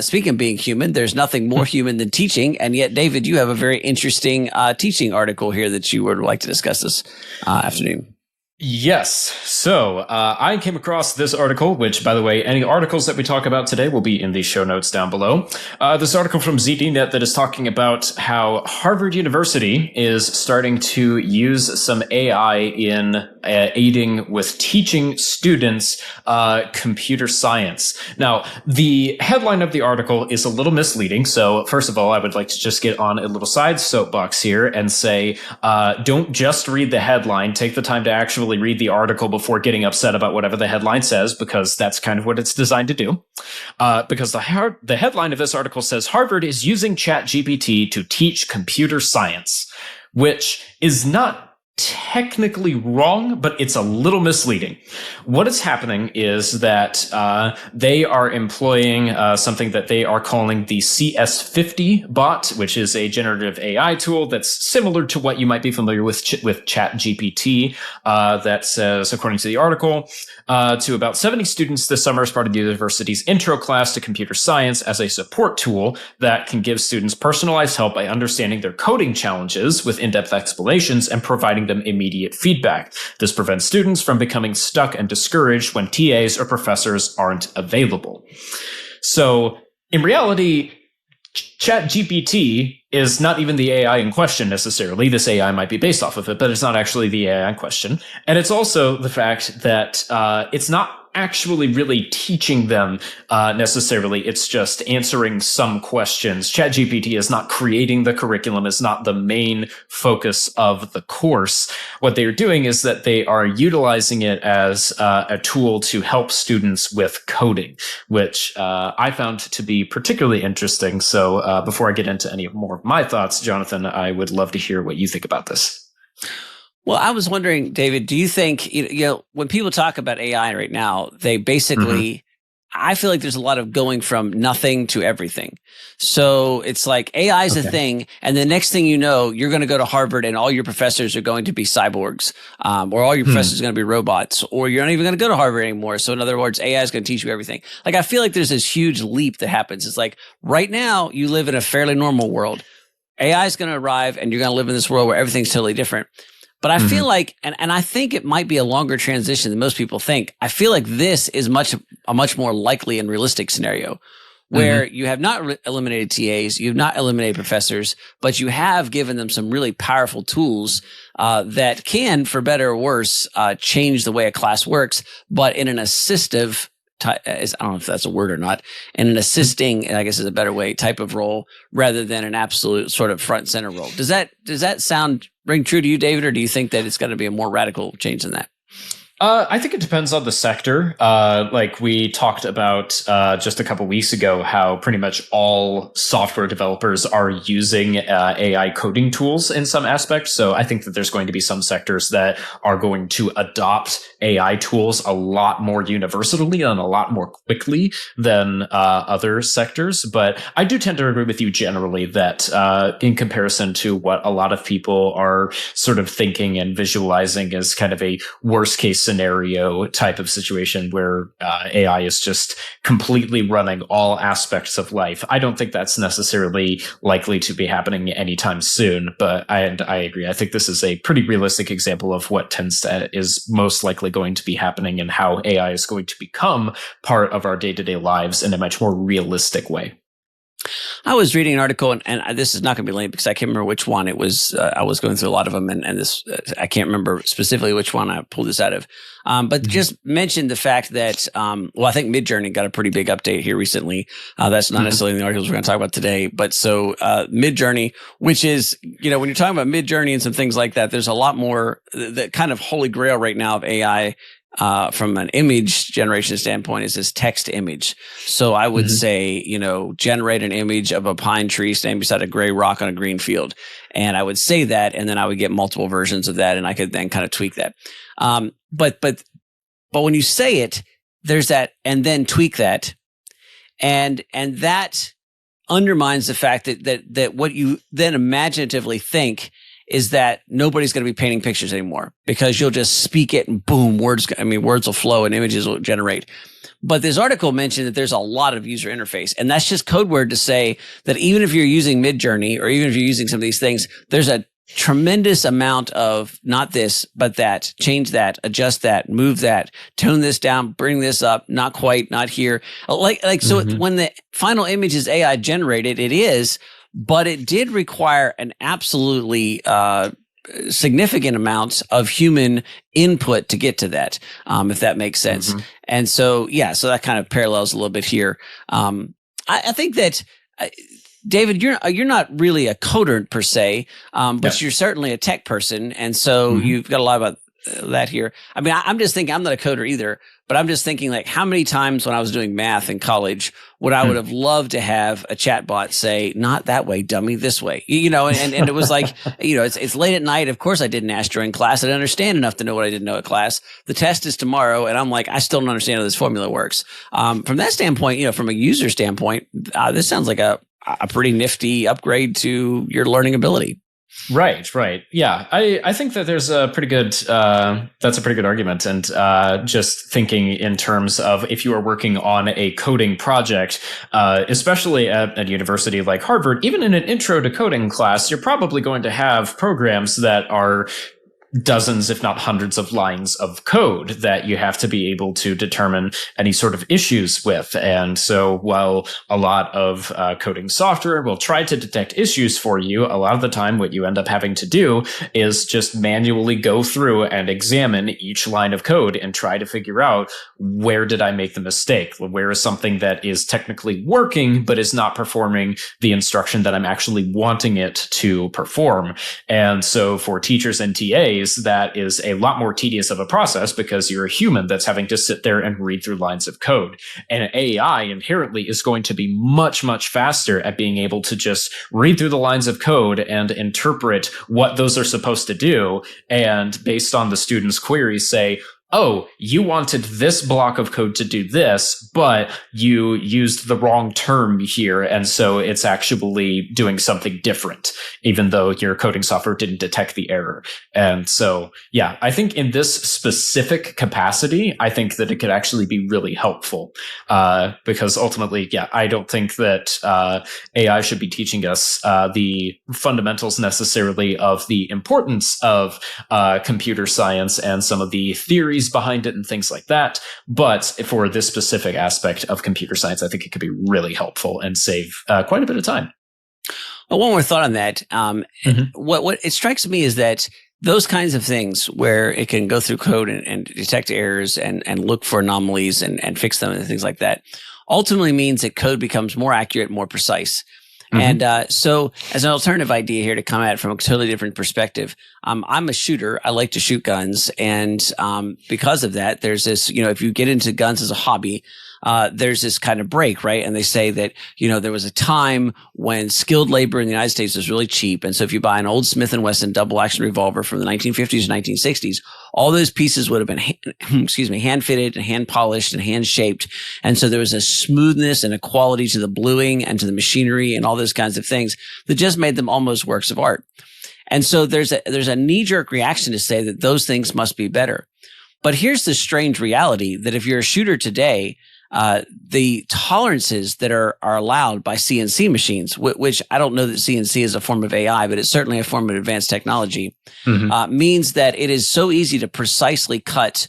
Speaking of being human, there's nothing more human than teaching. And yet, David, you have a very interesting teaching article here that you would like to discuss this afternoon. Yes. So I came across this article, which, by the way, any articles that we talk about today will be in the show notes down below. This article from ZDNet that is talking about how Harvard University is starting to use some AI in aiding with teaching students computer science. Now, the headline of the article is a little misleading. So first of all, I would like to just get on a little side soapbox here and say, don't just read the headline. Take the time to actually read the article before getting upset about whatever the headline says, because that's kind of what it's designed to do. Because the headline of this article says Harvard is using ChatGPT to teach computer science, which is not technically wrong, but it's a little misleading. What is happening is that they are employing something that they are calling the CS50 bot, which is a generative AI tool that's similar to what you might be familiar with ChatGPT. That says, according to the article, to about 70 students this summer as part of the university's intro class to computer science as a support tool that can give students personalized help by understanding their coding challenges with in-depth explanations and providing them immediate feedback. This prevents students from becoming stuck and discouraged when TAs or professors aren't available. So in reality, ChatGPT is not even the AI in question necessarily. This AI might be based off of it, but it's not actually the AI in question. And it's also the fact that it's not actually really teaching them necessarily. It's just answering some questions. ChatGPT is not creating the curriculum, is not the main focus of the course. What they are doing is that they are utilizing it as a tool to help students with coding, which I found to be particularly interesting. So before I get into any more of my thoughts, Jonathan, I would love to hear what you think about this. Well, I was wondering, David, do you think, when people talk about AI right now, they basically, I feel like there's a lot of going from nothing to everything. So it's like AI is a thing. And the next thing you know, you're going to go to Harvard and all your professors are going to be cyborgs, or all your professors are going to be robots, or you're not even going to go to Harvard anymore. So in other words, AI is going to teach you everything. Like, I feel like there's this huge leap that happens. It's like right now you live in a fairly normal world. AI is going to arrive and you're going to live in this world where everything's totally different. But I feel like, and I think it might be a longer transition than most people think. I feel like this is a much more likely and realistic scenario where you have not eliminated TAs, you've not eliminated professors, but you have given them some really powerful tools that can, for better or worse, change the way a class works, but in an assistive I don't know if that's a word or not, and an assisting, I guess is a better way, type of role rather than an absolute sort of front center role. Does that ring true to you, David, or do you think that it's going to be a more radical change than that? I think it depends on the sector. Like we talked about just a couple weeks ago, how pretty much all software developers are using AI coding tools in some aspects. So I think that there's going to be some sectors that are going to adopt AI tools a lot more universally and a lot more quickly than other sectors. But I do tend to agree with you generally that in comparison to what a lot of people are sort of thinking and visualizing as kind of a worst case scenario type of situation where AI is just completely running all aspects of life. I don't think that's necessarily likely to be happening anytime soon, but I agree. I think this is a pretty realistic example of what is most likely going to be happening and how AI is going to become part of our day-to-day lives in a much more realistic way. I was reading an article, and this is not going to be late because I can't remember which one it was. I was going through a lot of them, and this I can't remember specifically which one I pulled this out of. But just mentioned the fact that, I think Midjourney got a pretty big update here recently. That's not necessarily in the articles we're going to talk about today, but so Midjourney, which is, when you're talking about Midjourney and some things like that, there's a lot more. The kind of holy grail right now of AI from an image generation standpoint is this text image. So I would say, generate an image of a pine tree standing beside a gray rock on a green field. And I would say that, and then I would get multiple versions of that, and I could then kind of tweak that. But when you say it, there's that, and then tweak that. And that undermines the fact that what you then imaginatively think is that nobody's going to be painting pictures anymore because you'll just speak it and boom, words will flow and images will generate. But this article mentioned that there's a lot of user interface, and that's just code word to say that even if you're using Midjourney or even if you're using some of these things, there's a tremendous amount of not this, but that, change that, adjust that, move that, tone this down, bring this up, not quite, not here. So when the final image is AI generated, it is, but it did require an absolutely, significant amounts of human input to get to that, if that makes sense. And so, so that kind of parallels a little bit here. I think that, David, you're not really a coder per se, but you're certainly a tech person. And so you've got a lot about that here. I mean, I'm just thinking, I'm not a coder either, but I'm just thinking like how many times when I was doing math in college would I would have loved to have a chatbot say, not that way, dummy, this way, and it was like, it's late at night. Of course I did an astro in class. I didn't understand enough to know what I didn't know at class. The test is tomorrow. And I'm like, I still don't understand how this formula works. From that standpoint, from a user standpoint, this sounds like a pretty nifty upgrade to your learning ability. Right. Yeah. I think that there's a pretty good, that's a pretty good argument. And just thinking in terms of if you are working on a coding project, especially at a university like Harvard, even in an intro to coding class, you're probably going to have programs that are dozens, if not hundreds of lines of code that you have to be able to determine any sort of issues with. And so while a lot of coding software will try to detect issues for you, a lot of the time what you end up having to do is just manually go through and examine each line of code and try to figure out where did I make the mistake? Where is something that is technically working but is not performing the instruction that I'm actually wanting it to perform? And so for teachers and TAs, that is a lot more tedious of a process because you're a human that's having to sit there and read through lines of code. And AI inherently is going to be much, much faster at being able to just read through the lines of code and interpret what those are supposed to do. And based on the student's queries, say, oh, you wanted this block of code to do this, but you used the wrong term here. And so it's actually doing something different, even though your coding software didn't detect the error. And so, I think in this specific capacity, I think that it could actually be really helpful. Because ultimately, I don't think that AI should be teaching us the fundamentals necessarily of the importance of computer science and some of the theories behind it and things like that. But for this specific aspect of computer science, I think it could be really helpful and save quite a bit of time. Well, one more thought on that. What it strikes me is that those kinds of things where it can go through code and detect errors and look for anomalies and fix them and things like that ultimately means that code becomes more accurate, more precise. And so as an alternative idea here to come at it from a totally different perspective, I'm a shooter. I like to shoot guns. And because of that, there's this, if you get into guns as a hobby, there's this kind of break, right? And they say that, there was a time when skilled labor in the United States was really cheap. And so if you buy an old Smith & Wesson double action revolver from the 1950s and 1960s, all those pieces would have been, hand fitted and hand polished and hand shaped. And so there was a smoothness and a quality to the bluing and to the machinery and all those kinds of things that just made them almost works of art. And so there's a knee-jerk reaction to say that those things must be better. But here's the strange reality that if you're a shooter today, the tolerances that are allowed by CNC machines, which I don't know that CNC is a form of AI, but it's certainly a form of advanced technology, means that it is so easy to precisely cut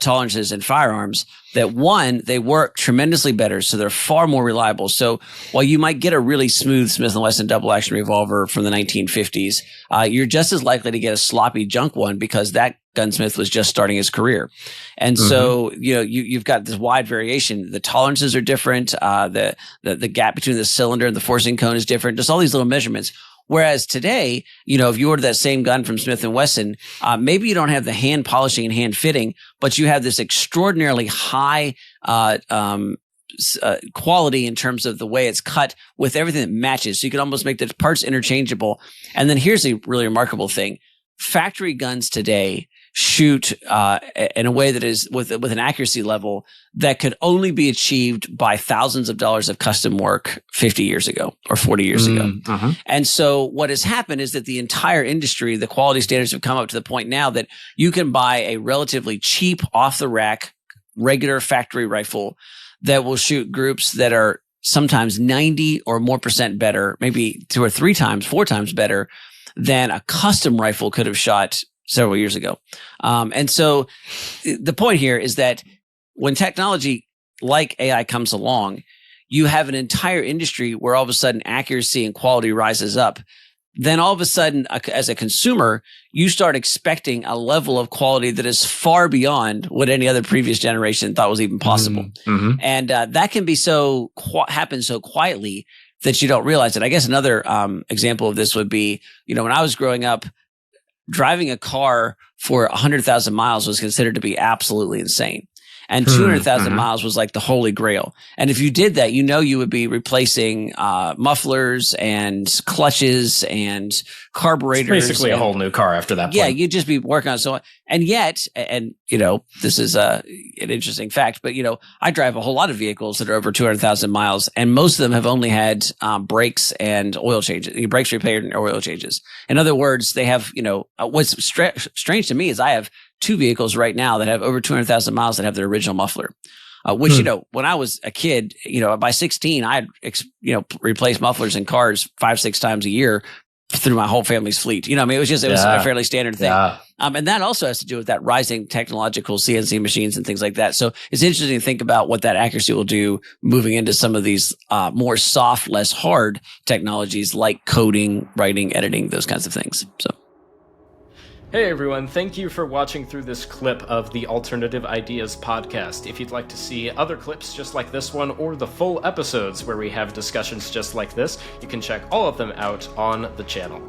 tolerances in firearms that one, they work tremendously better. So they're far more reliable. So while you might get a really smooth Smith & Wesson double action revolver from the 1950s, you're just as likely to get a sloppy junk one because that gunsmith was just starting his career. And so, you've got this wide variation. The tolerances are different. The gap between the cylinder and the forcing cone is different. Just all these little measurements. Whereas today, if you order that same gun from Smith & Wesson, maybe you don't have the hand polishing and hand fitting, but you have this extraordinarily high quality in terms of the way it's cut with everything that matches. So you can almost make the parts interchangeable. And then here's a really remarkable thing. Factory guns today shoot in a way that is with an accuracy level that could only be achieved by thousands of dollars of custom work 50 years ago or 40 years ago. And so what has happened is that the entire industry, the quality standards have come up to the point now that you can buy a relatively cheap off the rack regular factory rifle that will shoot groups that are sometimes 90 or more % better, maybe 2 or 3 times, 4 times better than a custom rifle could have shot several years ago. And so the point here is that when technology like AI comes along, you have an entire industry where all of a sudden accuracy and quality rises up. Then all of a sudden, as a consumer, you start expecting a level of quality that is far beyond what any other previous generation thought was even possible. Mm-hmm. And that can be happen so quietly that you don't realize it. I guess another example of this would be, when I was growing up, driving a car for 100,000 miles was considered to be absolutely insane. And 200,000 miles was like the holy grail. And if you did that, you would be replacing mufflers and clutches and carburetors. It's basically a whole new car after that point. Yeah, you'd just be working on so on. And yet, this is an interesting fact, but I drive a whole lot of vehicles that are over 200,000 miles, and most of them have only had brakes and oil changes, brakes repaired and oil changes. In other words, they have, what's strange to me is I have 2 vehicles right now that have over 200,000 miles that have their original muffler, which, when I was a kid, by 16, I had, replaced mufflers in cars 5-6 times a year through my whole family's fleet. It was a fairly standard thing. Yeah. And that also has to do with that rising technological CNC machines and things like that. So it's interesting to think about what that accuracy will do moving into some of these more soft, less hard technologies like coding, writing, editing, those kinds of things. So. Hey everyone, thank you for watching through this clip of the Alternative Ideas podcast. If you'd like to see other clips just like this one or the full episodes where we have discussions just like this, you can check all of them out on the channel.